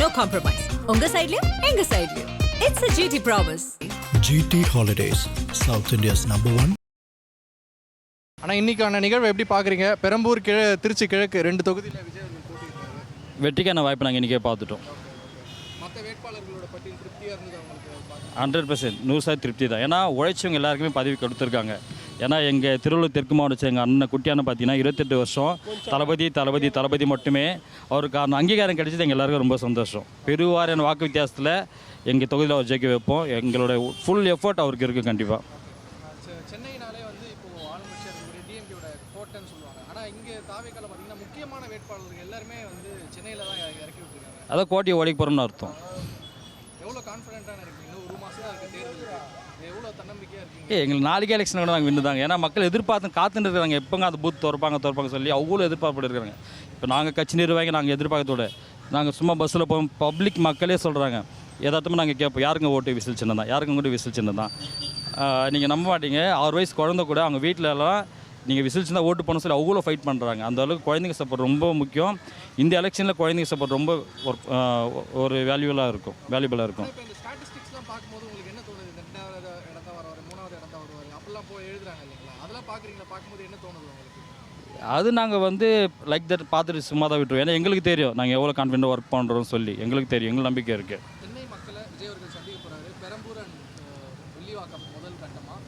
no compromise. உங்க சைடுலயும் எங்க சைடுலயும். It's a GT promise. GT Holidays, South India's #1. ஆனால் இன்றைக்கான நிகழ்வு எப்படி பார்க்குறீங்க? பெரம்பூர் திருச்சி கிழக்கு 2 தொகுதியில் விஜய் அவர்கள் போட்டியிருக்காரு. வெற்றிக்கான வாய்ப்பு நாங்கள் இன்றைக்கே பார்த்துட்டோம். மற்ற வேட்பாளர்களோட பட்டியல் திருப்தியாக இருந்தது அவங்களுக்கு? 100% 100% திருப்தி தான். ஏன்னா உழைச்சவங்க எல்லாருக்குமே பதவி கொடுத்துருக்காங்க. ஏன்னா எங்கள் திருவள்ளூர் தெற்கு மாவட்டத்தில் எங்கள் அண்ணன் குட்டியான பார்த்தீங்கன்னா 28 வருஷம் தளபதி மட்டுமே அவருக்கு அங்கீகாரம் கிடைச்சது எங்கள் எல்லாருக்கும் ரொம்ப சந்தோஷம். பெருவாரியான வாக்கு வித்தியாசத்தில் எங்கள் தொகுதியில் அவர் ஜெயிக்க வைப்போம். எங்களோட ஃபுல் எஃபர்ட் அவருக்கு இருக்குது கண்டிப்பாக. சென்னையினாலே வந்து இப்போது ஆளுங்கட்சி டிஎம்கேயோட கோட்டைன்னு சொல்லுவாங்க. ஆனால் இங்கே தாவேக்கால பார்த்தீங்கன்னா முக்கியமான வேட்பாளர்கள் எல்லாருமே வந்து சென்னையில் தான் இறக்கி விட்டுருக்காங்க. அதான் கோட்டையை ஓடிக்கு போகிறோம்னு அர்த்தம். எவ்வளோ கான்ஃபிடென்ட்டாக இருக்கீங்க? ஒரு மாதம் தான் இருக்குது தேர்தலுக்கு. எவ்வளோ தன்னம்பிக்கையாக இருக்கீங்க? எங்களுக்கு 4 எலெக்ஷன் கூட நாங்கள் வின்னு தாங்க. ஏன்னா மக்கள் காத்துட்டு இருக்கிறாங்க. எப்போங்க அந்த பூத் திறப்பாங்க சொல்லி அவ்வளோ எதிர்பார்ப்பு இருக்கிறாங்க. இப்போ நாங்கள் கட்சி நிர்வாகி நாங்கள் எதிர்பார்க்கத்தோட நாங்கள் சும்மா பஸ்ஸில் போவோம். பப்ளிக் மக்களே சொல்கிறாங்க. யதார்த்தமாக நாங்கள் கேட்போம், யாருங்க ஓட்டு விசில் சின்னம் தான், யாருக்கும் கூட விசில் சின்னம் தான். நீங்கள் நம்ப மாட்டீங்க, 6 வயசு குழந்தை கூட அவங்க வீட்டிலலாம் நீங்கள் விசில் சின்னம் ஓட்டு பண்ண சொல்லி அவ்வளோ ஃபைட் பண்ணுறாங்க. அந்த அளவுக்கு குழந்தைங்க சப்போர்ட் ரொம்ப முக்கியம். இந்த எலெக்ஷனில் குழந்தைங்க சப்போர்ட் ரொம்ப ஒரு வேல்யூபலாக இருக்கும். பார்க்கும்போது உங்களுக்கு என்ன தோணுது? 2வது இடத்த வர 3வது இடத்த வருவார் அப்படிலாம் போய் எழுதுறாங்க இல்லைங்களா? அதெல்லாம் பார்க்குறீங்களா? பார்க்கும்போது என்ன தோணுது உங்களுக்கு? அது நாங்கள் வந்து லைக் தட் பார்த்துட்டு சும்மா தான் விட்டுருவோம். ஏன்னா எங்களுக்கு தெரியும் நாங்கள் எவ்வளோ கான்ஃபிடென்ட்டாக ஒர்க் பண்ணுறோம்னு சொல்லி எங்களுக்கு தெரியும். எங்களுக்கு நம்பிக்கை இருக்குது. சென்னை மக்களை விஜய் அவர்கள் சந்திக்க போகிறாரு. பெரம்பூர் அண்ட் வெள்ளிவாக்கம் முதல் கட்டமாக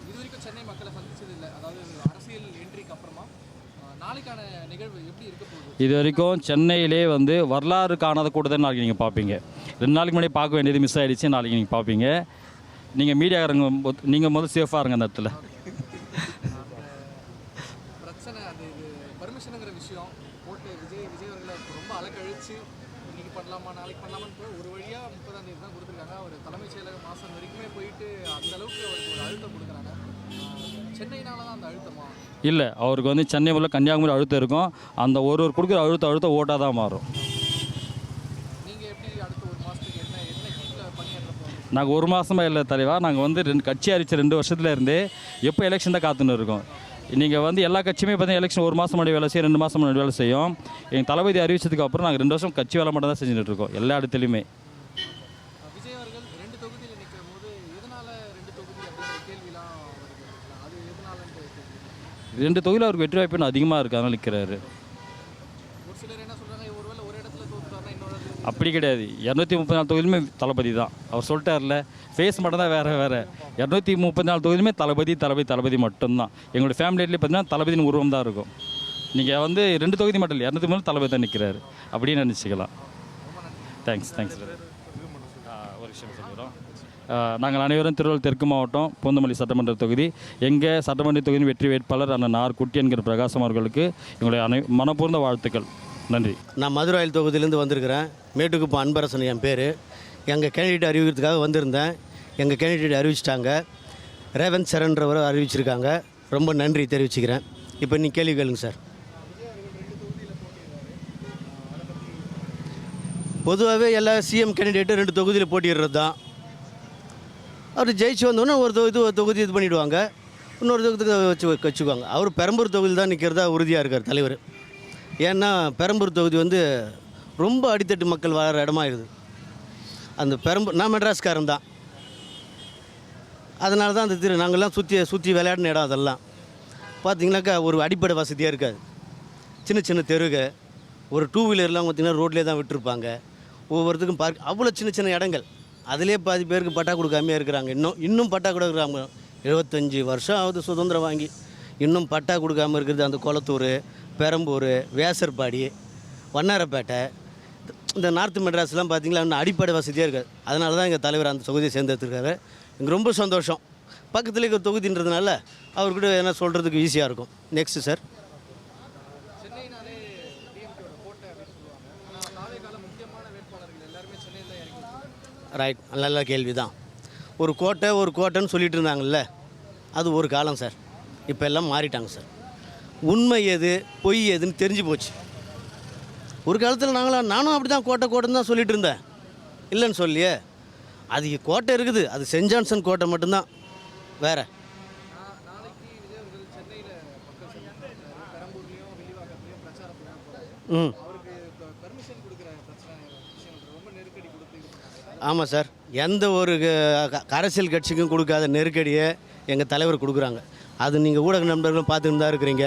இது வரைக்கும் சென்னை மக்களை சந்திச்சது இல்லை. அதாவது அரசியல் என்ட்ரிக்கு அப்புறமா நாளைக்கான நிகழ்வு எப்படி இருக்க போகுது? இது வரைக்கும் சென்னையிலே வந்து வரலாறு காணாத கூட்டத்தை நாளைக்கு நீங்கள் பார்ப்பீங்க. 2 நாளைக்கு முன்னாடி பார்க்க வேண்டியது மிஸ் ஆகிடுச்சு. நாளைக்கு நீங்கள் பார்ப்பீங்க. நீங்கள் மீடியாக்காரங்க நீங்கள் முதல் சேஃபாக இருங்க அந்த இடத்துல. பிரச்சனை அது இது பர்மிஷனுங்கிற விஷயம் போட்டு விஜய் அவர்களை ரொம்ப அலக்கழிச்சு இன்னைக்கு பண்ணலாமா நாளைக்கு பண்ணலாமான்னு ஒரு வழியாக 30ஆம் தேதி தான் கொடுத்துருக்காங்க. அவர் தலைமைச் செயலகம் மாதம் வரைக்குமே போயிட்டு அந்த அளவுக்கு அவருக்கு ஒரு அழுத்தம் கொடுக்குறாங்க. சென்னையினால தான் அந்த அழுத்தமா? இல்லை, அவருக்கு வந்து சென்னை உள்ள கன்னியாகுமரி அழுத்தம் இருக்கும். அந்த ஒரு கொடுக்குற அழுத்தம் ஓட்டாக தான் மாறும். நீங்கள் எப்படி அடுத்த ஒரு மாதத்துக்கு என்ன கீழே பணியாற்றப்போம்? நாங்கள் 1 மாதமாக இல்லை தலைவா. நாங்கள் வந்து கட்சி அறிவிச்ச 2 வருஷத்துல இருந்து எப்போ எலெக்ஷன் தான் காத்துன்னு இருக்கோம். நீங்கள் வந்து எல்லா கட்சியுமே பார்த்தீங்கன்னா எலெக்ஷன் 1 மாதம் முன்னாடி வேலை செய்யும், 2 மாதம் முன்னாடி வேலை செய்யும். எங்கள் தளபதி அறிவிச்சதுக்கு அப்புறம் நாங்கள் 2 வருஷம் கட்சி வேலை மட்டும் தான் செஞ்சுட்டு இருக்கோம் எல்லா இடத்துலையுமே. விஜய் அவர்கள் 2 தொகுதியில் நிற்கும் போது எதனால 2 தொகுதி அப்படிங்கிற கேள்விலாம் அது எதனாலன்ட்டு 2 தொகுதியில் அவருக்கு வெற்றி வாய்ப்பு அதிகமாக இருக்குது, அதனால் நிற்கிறாரு. ஒரு சிலர் என்ன சொல்கிறாங்க, ஒருவேளை ஒரு இடத்துல தோற்றுட்டாருன்னா இன்னொரு அப்படி கிடையாது. 234 தொகுதியிலுமே தளபதி தான். அவர் சொல்லிட்டார்ல, ஃபேஸ் மட்டும் தான் வேறு 234 தொகுதியிலுமே தளபதி மட்டும்தான். எங்களுடைய ஃபேமிலியிலே பார்த்தீங்கன்னா தளபதியின் உருவம் தான் இருக்கும். நீங்கள் வந்து 2 தொகுதி மட்டும் இல்லை, 203 தளபதி தான் நிற்கிறாரு அப்படின்னு நினச்சிக்கலாம். தேங்க்ஸ். ஒரு விஷயம் சொல்லிடுறோம். நாங்கள் அனைவரும் திருவள்ளூர் தெற்கு மாவட்டம் பூந்தமல்லி சட்டமன்ற தொகுதி. எங்கள் சட்டமன்ற தொகுதியின் வெற்றி வேட்பாளர் அண்ணன் குட்டி என்கிற பிரகாசம் அவர்களுக்கு எங்களுடைய மனப்பூர்ந்த வாழ்த்துக்கள். நன்றி. நான் மதுராயில் தொகுதியிலேருந்து வந்திருக்கிறேன். மேட்டுக்குப்பம் அன்பரசன் என் பேர். எங்கள் கேண்டிடேட் அறிவிக்கிறதுக்காக வந்திருந்தேன். எங்கள் கேண்டிடேட் அறிவிச்சிட்டாங்க. ரேவந்த் சரண்ன்றவரை அறிவிச்சிருக்காங்க. ரொம்ப நன்றி தெரிவிச்சுக்கிறேன். இப்போ நீ கேள்வி கேளுங்க சார். பொதுவாகவே எல்லா சிஎம் கேண்டிடேட்டும் 2 தொகுதியில் போட்டிடுறது தான். அவர் ஜெயிச்சு வந்தோன்னே ஒரு தொகுதி இது பண்ணிவிடுவாங்க, இன்னொரு தொகுதிக்கு வச்சுக்குவாங்க. அவர் பெரம்பூர் தொகுதியில் தான் நிற்கிறதா உறுதியாக இருக்கார் தலைவர். ஏன்னா பெரம்பூர் தொகுதி வந்து ரொம்ப அடித்தட்டு மக்கள் வாழற இடமா இருக்குது. அந்த பெரம்பூர் நான் மெட்ராஸ்காரன் தான். அதனால தான் அந்த நாங்கள்லாம் சுற்றி விளையாடின இடம். அதெல்லாம் பார்த்திங்கனாக்கா ஒரு அடிப்படை வசதியாக இருக்காது. சின்ன தெருக ஒரு 2 வீலர்லாம் பார்த்திங்கன்னா ரோட்லேயே தான் விட்டுருப்பாங்க. ஒவ்வொருத்துக்கும் பார்க் அவ்வளோ சின்ன இடங்கள். அதிலே பாதி பேருக்கு பட்டா கொடுக்காமே இருக்கிறாங்க. இன்னும் பட்டா கொடுக்குறாங்க. 75 வருஷம் ஆகுது சுதந்திரம் வாங்கி, இன்னும் பட்டா கொடுக்காமல் இருக்கிறது அந்த கொளத்தூர், பெரம்பூர், வேசர்பாடி, வண்ணாரப்பேட்டை, இந்த நார்த் மெட்ராஸ்லாம் பார்த்திங்களா இன்னும் அடிப்படை வசதியாக இருக்காது. அதனால தான் எங்கள் தலைவர் அந்த தொகுதியை சேர்ந்தெடுத்துருக்காரு. எனக்கு ரொம்ப சந்தோஷம். பக்கத்தில் இருக்க தொகுதின்றதுனால அவர்கிட்ட என்ன சொல்கிறதுக்கு ஈஸியாக இருக்கும். Next sir. ரைட், நல்ல கேள்வி தான். ஒரு கோட்டைன்னு சொல்லிட்டு இருந்தாங்கல்ல, அது ஒரு காலம் சார். இப்போ எல்லாம் மாறிட்டாங்க சார். உண்மை எது பொய் எதுன்னு தெரிஞ்சு போச்சு. ஒரு காலத்தில் நானும் அப்படி தான் கோட்டைன்னு தான் சொல்லிட்டு இருந்தேன், இல்லைன்னு சொல்லியே. அது கோட்டை இருக்குது, அது சென்ட் ஜான்சன் கோட்டை மட்டும்தான், வேறு. ஆமாம் சார், எந்த ஒரு அரசியல் கட்சிக்கும் கொடுக்காத நெருக்கடியை எங்கள் தலைவர் கொடுக்குறாங்க. அது நீங்கள் ஊடக நண்பர்களும் பார்த்துட்டு தான் இருக்கிறீங்க.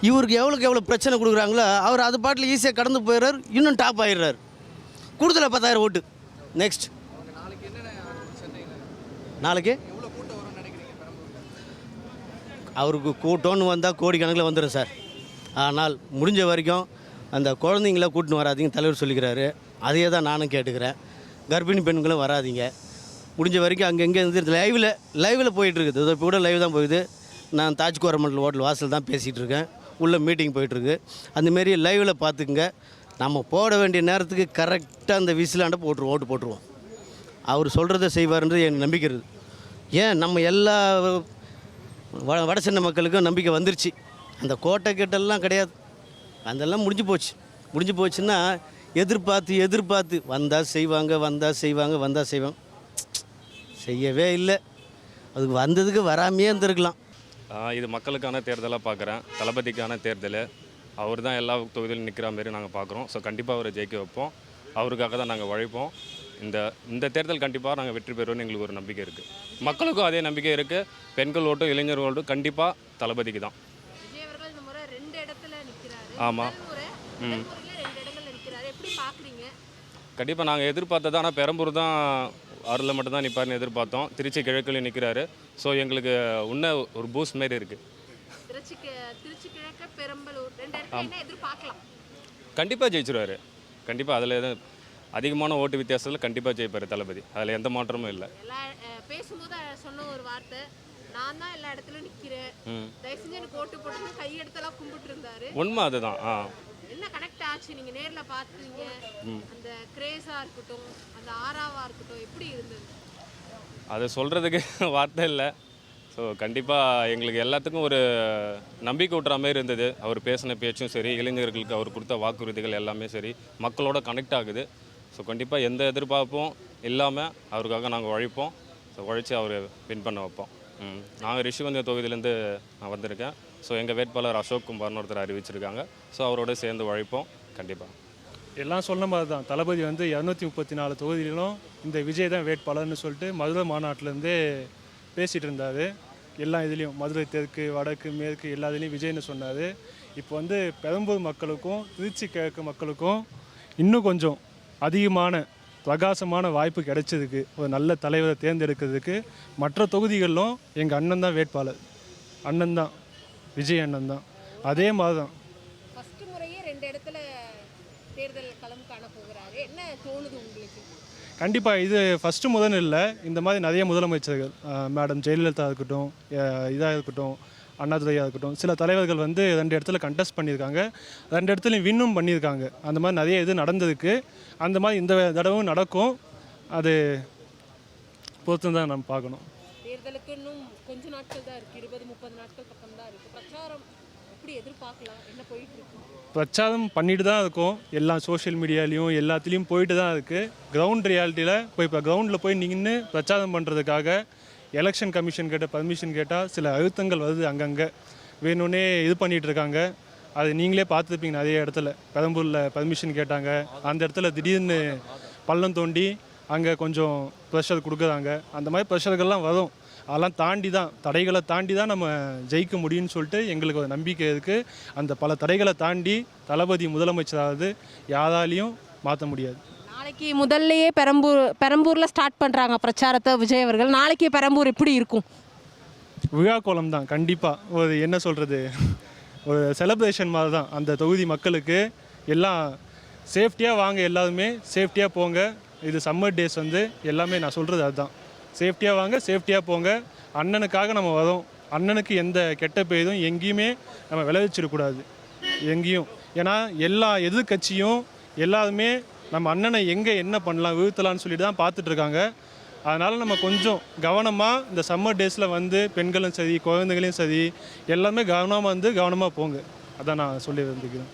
இவருக்கு எவ்வளோக்கு எவ்வளோ பிரச்சனை கொடுக்குறாங்களோ அவர் அது பாட்டில் ஈஸியாக கடந்து போயிடுறாரு, இன்னும் டாப் ஆகிடுறாரு. கூடுதலாக 10,000 ஓட்டு. நெக்ஸ்ட் நாளைக்கு என்னென்ன சென்னையில் நாளைக்கு எவ்வளோ கூட்டம் வரும்னு நினைக்கிறீங்க பெரம்பூரில்? அவருக்கு கூட்டம்னு வந்தால் கோடிக்கணக்கில் வந்துடும் சார். ஆனால் முடிஞ்ச வரைக்கும் அந்த குழந்தைங்கள கூட்டின்னு வராதீங்க தலைவர் சொல்லிக்கிறாரு. அதையே தான் நானும் கேட்டுக்கிறேன். கர்ப்பிணி பெண்களும் வராதிங்க. முடிஞ்ச வரைக்கும் அங்கங்கே இருந்து லைவில் போயிட்டுருக்குது. இப்போ கூட லைவ் தான் போகுது. நான் தாஜ் கோரமண்டல் ஹோட்டல் வாசல் தான் பேசிகிட்டு இருக்கேன். உள்ளே மீட்டிங் போயிட்டுருக்கு. அந்தமாரி லைவில் பார்த்துக்குங்க. நம்ம போட வேண்டிய நேரத்துக்கு கரெக்டாக அந்த விசிலாண்ட ஓட்டு போட்டுருவோம். அவர் சொல்கிறத செய்வார்ன்றது எனக்கு நம்பிக்கை இருக்குது. ஏன் நம்ம எல்லா வட சென்னை மக்களுக்கும் நம்பிக்கை வந்துருச்சு. அந்த கோட்டை கிட்டெல்லாம் கிடையாது. அதெல்லாம் முடிஞ்சு போச்சுன்னா எதிர்பார்த்து வந்தால் செய்வாங்க செய்யவே இல்லை. அதுக்கு வந்ததுக்கு வராமையே இருந்திருக்கலாம். இது மக்களுக்கான தேர்தலாக பார்க்குறேன். தளபதிக்கான தேர்தல். அவர் தான் எல்லா தொகுதியிலும் நிற்கிற மாரி நாங்கள் பார்க்குறோம். ஸோ கண்டிப்பாக அவரை ஜெயிக்க வைப்போம். அவருக்காக தான் நாங்கள் உழைப்போம். இந்த தேர்தல் கண்டிப்பாக நாங்கள் வெற்றி பெறுவோம்னு எங்களுக்கு ஒரு நம்பிக்கை இருக்குது. மக்களுக்கும் அதே நம்பிக்கை இருக்குது. பெண்கள் ஓட்டும் இளைஞர் ஓட்டும் கண்டிப்பாக தளபதிக்கு தான். விஜய் அவர்கள் இந்த முறை 2 இடத்துல நிற்கிறாரு. ஆமாம். முதல் முறையில் 2 இடங்கள் நிற்கிறாரு. எப்படி பார்க்குறீங்க? கண்டிப்பாக நாங்கள் எதிர்பார்த்தது. ஆனால் பெரம்பூர் தான் அவரில் மட்டும்தான் நிற்பார்னு எதிர்பார்த்தோம். திருச்சி கிழக்குலையும் நிற்கிறாரு. ஸோ எங்களுக்கு இன்னும் ஒரு பூஸ்ட் மாரி இருக்குது. திருச்சி கிழக்கு பெரம்பலூர் 2 இடத்துல என்ன எதிர்பார்க்கலாம்? கண்டிப்பாக ஜெயிச்சிருவார். கண்டிப்பாக அதில் எதுவும் அதிகமான ஓட்டு வித்தியாசத்தில் கண்டிப்பாக ஜெயிப்பார் தளபதி. அதில் எந்த மாற்றமும் இல்லை. பேசும்போது சொன்ன ஒரு வார்த்தை, நான் தான் எல்லா இடத்துலையும் நிற்கிறேன், தயவு செஞ்சு எனக்கு ஓட்டு போட்டு கையெடுத்தெல்லாம் கும்பிட்டு இருந்தாரு. உண்மை அதுதான். என்ன கனெக்ட் ஆச்சு? நீங்கள் நேரில் பார்த்தீங்க, அந்த கிரேஸாக இருக்கட்டும், அந்த ஆராவாக இருக்கட்டும், எப்படி இருந்தது? அதை சொல்கிறதுக்கு வார்த்தை இல்லை. ஸோ கண்டிப்பாக எங்களுக்கு எல்லாத்துக்கும் ஒரு நம்பிக்கை ஊட்டுற மாதிரி இருந்தது. அவர் பேசின பேச்சும் சரி, இளைஞர்களுக்கு அவர் கொடுத்த வாக்குறுதிகள் எல்லாமே சரி, மக்களோட கனெக்ட் ஆகுது. ஸோ கண்டிப்பாக எந்த எதிர்பார்ப்பும் இல்லாமல் அவருக்காக நாங்கள் உழைப்போம். ஸோ உழைச்சி அவர் வின் பண்ண வைப்போம். நாங்கள் ரிஷிவந்திய தொகுதியிலேருந்து நான் வந்திருக்கேன். ஸோ எங்கள் வேட்பாளர் அசோக் குமார்னு ஒருத்தர் அறிவிச்சிருக்காங்க. ஸோ அவரோட சேர்ந்து உழைப்போம் கண்டிப்பாக. எல்லாம் சொன்ன மாதிரி தான். தளபதி வந்து 234 தொகுதியிலும் இந்த விஜய் தான் வேட்பாளர்னு சொல்லிட்டு மதுரை மாநாட்டிலேருந்தே பேசிகிட்டு இருந்தார். எல்லா இதுலேயும் மதுரை தெற்கு, வடக்கு, மேற்கு எல்லா இதுலேயும் விஜய்னு சொன்னார். இப்போ வந்து பெரம்பூர் மக்களுக்கும் திருச்சி கிழக்கு மக்களுக்கும் இன்னும் கொஞ்சம் அதிகமான பிரகாசமான வாய்ப்பு கிடைச்சதுக்கு, ஒரு நல்ல தலைவரை தேர்ந்தெடுக்கிறதுக்கு மற்ற தொகுதிகளிலும் எங்கள் அண்ணன் தான் வேட்பாளர். அண்ணன் தான், விஜய் அண்ணன் தான். அதே மாதிரி தான் ஃபஸ்ட்டு முறையே 2 இடத்துல தேர்தல் களம் காண போகிறாரு. என்ன தோணுது உங்களுக்கு? கண்டிப்பாக இது ஃபஸ்ட்டு முதல் இல்லை. இந்த மாதிரி நிறைய முதலமைச்சர்கள், மேடம் ஜெயலலிதா இருக்கட்டும், இதாக இருக்கட்டும், அண்ணாதுரையாக இருக்கட்டும், சில தலைவர்கள் வந்து 2 இடத்துல கண்டெஸ்ட் பண்ணியிருக்காங்க. 2 இடத்துலையும் வின்னும் பண்ணியிருக்காங்க. அந்த மாதிரி நிறைய இது நடந்ததுக்கு, அந்த மாதிரி இந்த தடவும் நடக்கும். அது பொறுத்து தான் நம்ம பார்க்கணும். தேர்தலுக்கு இன்னும் கொஞ்ச நாட்கள் தான் இருக்குது. 20-30 நாட்கள் பக்கம் தான் இருக்குது. பிரச்சாரம் எப்படி எதிர்பார்க்கலாம்? என்ன போயிட்டு இருக்கு? பிரச்சாரம் பண்ணிட்டு தான் இருக்கும். எல்லா சோஷியல் மீடியாலையும் எல்லாத்துலேயும் போயிட்டு தான் இருக்குது. கிரவுண்ட் ரியாலிட்டியில் இப்போ கிரவுண்டில் போய் நின்று பிரச்சாரம் பண்ணுறதுக்காக எலெக்ஷன் கமிஷன் கிட்ட பர்மிஷன் கேட்டால் சில அழுத்தங்கள் வருது. அங்கங்கே வேணும்னே இது பண்ணிகிட்டு இருக்காங்க. அது நீங்களே பார்த்துருப்பீங்க. நிறைய இடத்துல பெரம்பூரில் பர்மிஷன் கேட்டாங்க. அந்த இடத்துல திடீர்னு பள்ளம் தோண்டி அங்கே கொஞ்சம் ப்ரெஷர் கொடுக்குறாங்க. அந்த மாதிரி ப்ரெஷர்கள்லாம் வரும். அதெல்லாம் தாண்டி தான், தடைகளை தாண்டி தான் நம்ம ஜெயிக்க முடியும்னு சொல்லிட்டு எங்களுக்கு ஒரு நம்பிக்கை இருக்குது. அந்த பல தடைகளை தாண்டி தளபதி முதலமைச்சராவது யாராலையும் மாற்ற முடியாது. நாளைக்கு முதல்லையே பெரம்பூரில் ஸ்டார்ட் பண்ணுறாங்க பிரச்சாரத்தை விஜய் அவர்கள். நாளைக்கு பெரம்பூர் எப்படி இருக்கும்? விழா கோலம் தான் கண்டிப்பாக. ஒரு என்ன சொல்கிறது, ஒரு செலிப்ரேஷன் மாதிரி தான். அந்த தொகுதி மக்களுக்கு எல்லாம் சேஃப்டியாக வாங்க, எல்லாருமே சேஃப்டியாக போங்க. இது சம்மர் டேஸ் வந்து எல்லாமே நான் சொல்கிறது அதுதான். சேஃப்டியாக வாங்க, சேஃப்டியாக போங்க. அண்ணனுக்காக நம்ம வரோம். அண்ணனுக்கு எந்த கெட்ட பெய்தும் எங்கேயுமே நம்ம விளைவிச்சிடக்கூடாது எங்கேயும். ஏன்னா எல்லா எதிர்கட்சியும் எல்லாருமே நம்ம அண்ணனை எங்கே என்ன பண்ணலாம் வீழ்த்தலான்னு சொல்லிட்டு தான் பார்த்துட்ருக்காங்க. அதனால் நம்ம கொஞ்சம் கவனமாக இந்த சம்மர் டேஸில் வந்து பெண்களும் சரி, குழந்தைகளையும் சரி, எல்லாமே கவனமாக வந்து கவனமாக போங்க. அதான் நான் சொல்லி வந்துக்கிறேன்.